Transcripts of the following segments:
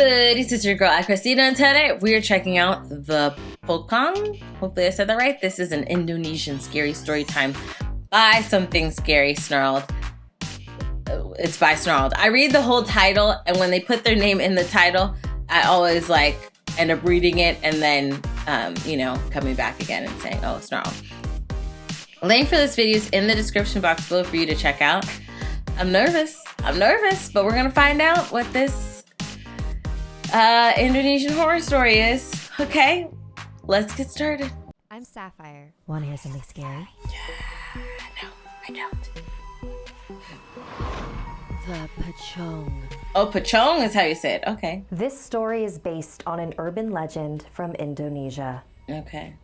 good? This is your girl, AyChristene, and today we are checking out the Pocong. Hopefully I said that right. This is an Indonesian scary story time by something scary, Snarled. It's by Snarled. I read the whole title, and when they put their name in the title, I always end up reading it and then, coming back again and saying, oh, Snarled. Link for this video is in the description box below for you to check out. I'm nervous, but we're gonna find out what this Indonesian horror story is. Okay, let's get started. I'm Sapphire. Want to hear something scary? No, I don't. The Pocong. Oh, Pocong is how you say it. Okay. This story is based on an urban legend from Indonesia. Okay.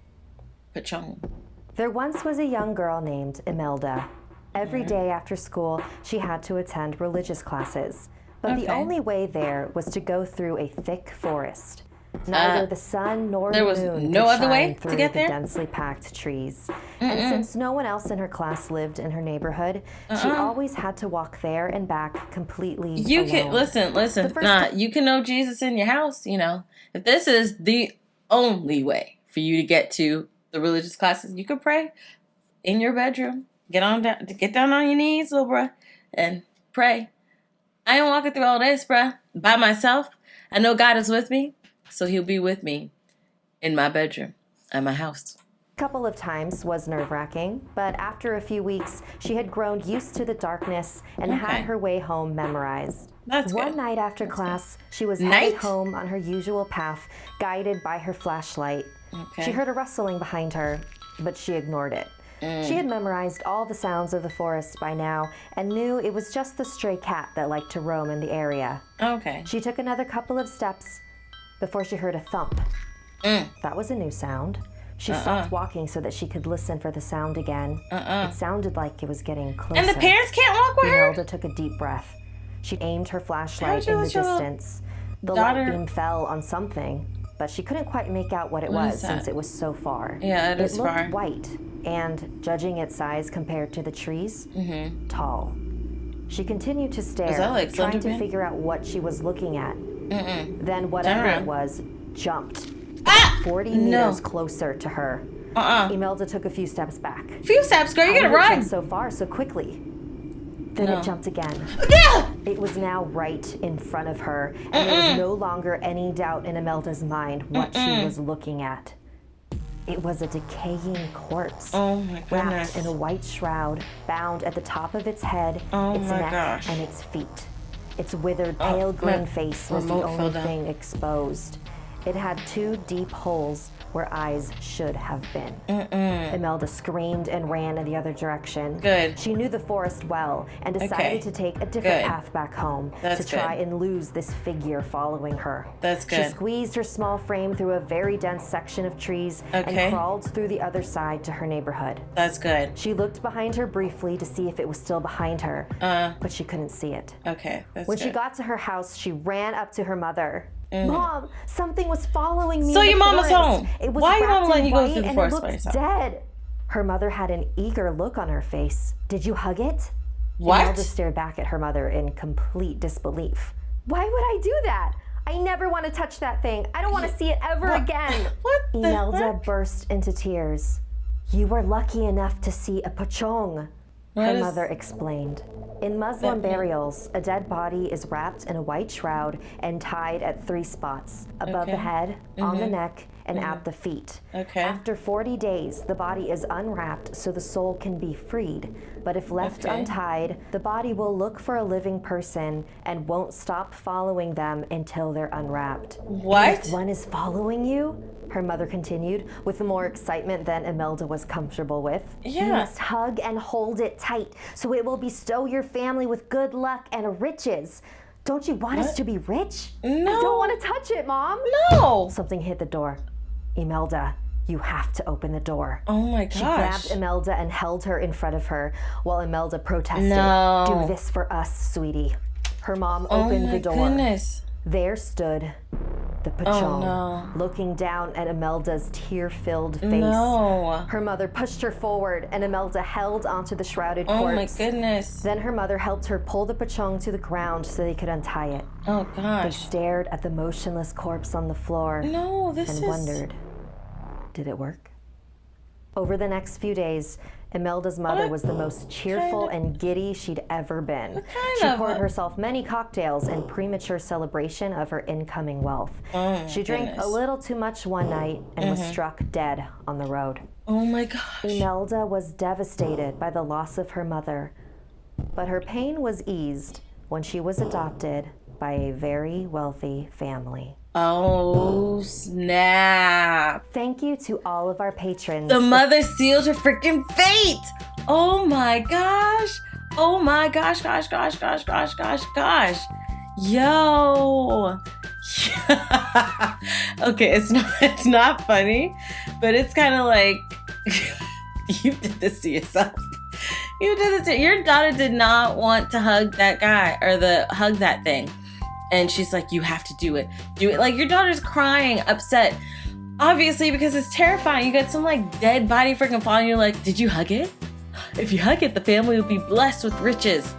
Pocong. There once was a young girl named Imelda. Every day after school, she had to attend religious classes. But the only way there was to go through a thick forest. Neither the sun nor the moon could shine through the densely packed trees. And since no one else in her class lived in her neighborhood, she always had to walk there and back completely alone. Listen. You can know Jesus in your house, If this is the only way for you to get to the religious classes, you could pray in your bedroom. Get down on your knees, little bruh, and pray. I ain't walking through all this, bruh, by myself. I know God is with me, so he'll be with me in my bedroom, at my house. A couple of times was nerve-wracking, but after a few weeks, she had grown used to the darkness and had her way home memorized. One night after class, she was headed home on her usual path, guided by her flashlight. She heard a rustling behind her, but she ignored it. She had memorized all the sounds of the forest by now and knew it was just the stray cat that liked to roam in the area. She took another couple of steps before she heard a thump. That was a new sound. She stopped walking so that she could listen for the sound again. It sounded like it was getting closer. And the parents can't walk with her? Imelda took a deep breath. She aimed her flashlight in the distance. The light beam fell on something, but she couldn't quite make out what it was since it was so far. Yeah, it is far. It looked white, and judging its size compared to the trees, tall. She continued to stare, trying to figure out what she was looking at. Then whatever it was jumped 40 meters closer to her. Imelda took a few steps back. Few steps, girl, you gotta run. So far, so quickly. Then it jumped again. It was now right in front of her, and there was no longer any doubt in Imelda's mind what she was looking at. It was a decaying corpse, wrapped in a white shroud, bound at the top of its head, its neck, and its feet. Its withered, pale green face was the only thing exposed. It had 2 deep holes where eyes should have been. Imelda screamed and ran in the other direction. She knew the forest well and decided to take a different path back home to try and lose this figure following her. She squeezed her small frame through a very dense section of trees and crawled through the other side to her neighborhood. She looked behind her briefly to see if it was still behind her, but she couldn't see it. When she got to her house, she ran up to her mother. Mom, something was following me. So your mom was home. It was Why your mom letting you go through the and forest it by looked yourself? dead. Her mother had an eager look on her face. Did you hug it? What? Imelda stared back at her mother in complete disbelief. Why would I do that? I never want to touch that thing. I don't want to see it ever again. Imelda burst into tears. You were lucky enough to see a Pocong. Her mother explained. In Muslim burials, a dead body is wrapped in a white shroud and tied at 3 spots, above the head, on the neck, and at the feet. After 40 days, the body is unwrapped so the soul can be freed. But if left untied, the body will look for a living person and won't stop following them until they're unwrapped. What? If one is following you, her mother continued, with more excitement than Imelda was comfortable with. You must hug and hold it tight, so it will bestow your family with good luck and riches. Don't you want us to be rich? No. I don't want to touch it, Mom. No. Something hit the door. Imelda, you have to open the door. Oh my gosh. She grabbed Imelda and held her in front of her, while Imelda protested. No. Do this for us, sweetie. Her mom opened the door. Goodness. There stood the Pocong, looking down at Imelda's tear-filled face. No. Her mother pushed her forward, and Imelda held onto the shrouded corpse. Oh my goodness. Then her mother helped her pull the Pocong to the ground so they could untie it. Oh They gosh. stared at the motionless corpse on the floor No, this and is... wondered, did it work? Over the next few days, Imelda's mother was the most cheerful and giddy she'd ever been. She poured herself many cocktails in premature celebration of her incoming wealth. She drank a little too much one night and was struck dead on the road. Oh my gosh. Imelda was devastated by the loss of her mother, but her pain was eased when she was adopted by a very wealthy family. Oh, snap. Thank you to all of our patrons. The mother sealed her freaking fate. Oh my gosh. Oh my gosh, gosh. Yo. Okay, it's not funny, but it's kind of like you did this to yourself. You did this to your daughter did not want to hug that guy or hug that thing. And she's like, you have to do it. Do it. Like, your daughter's crying, upset. Obviously, because it's terrifying. You got some, like, dead body freaking falling. You're like, did you hug it? If you hug it, the family will be blessed with riches.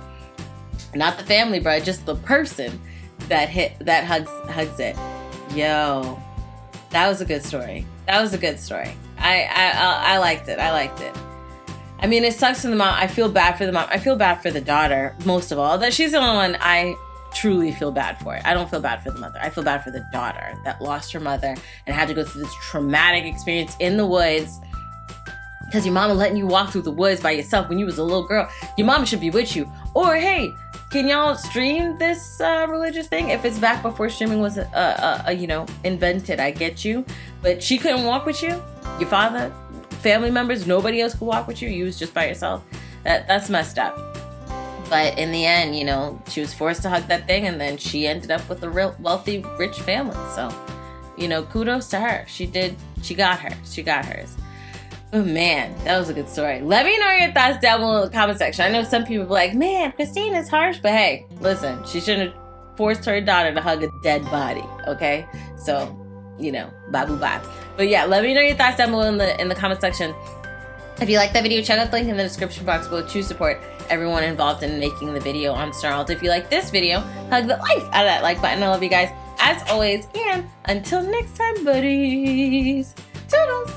Not the family, bro. Just the person that hugs it. Yo. That was a good story. I liked it. I mean, it sucks for the mom. I feel bad for the mom. I feel bad for the daughter, most of all. That she's the only one I truly feel bad for it. I don't feel bad for the mother. I feel bad for the daughter that lost her mother and had to go through this traumatic experience in the woods because your mama letting you walk through the woods by yourself when you was a little girl. Your mama should be with you. Or, hey, can y'all stream this religious thing? If it's back before streaming was, invented, I get you. But she couldn't walk with you? Your father? Family members? Nobody else could walk with you? You was just by yourself? That's messed up. But in the end, she was forced to hug that thing, and then she ended up with a real wealthy, rich family. So, kudos to her. She got hers. Oh man, that was a good story. Let me know your thoughts down below in the comment section. I know some people are like, man, Christine is harsh, but hey, listen, she shouldn't have forced her daughter to hug a dead body, okay? So, bye boo bye. But yeah, let me know your thoughts down below in the comment section. If you like that video, check out the link in the description box below to support everyone involved in making the video on Snarled. If you like this video, hug the life out of that like button. I love you guys as always, and until next time, buddies. Toodles!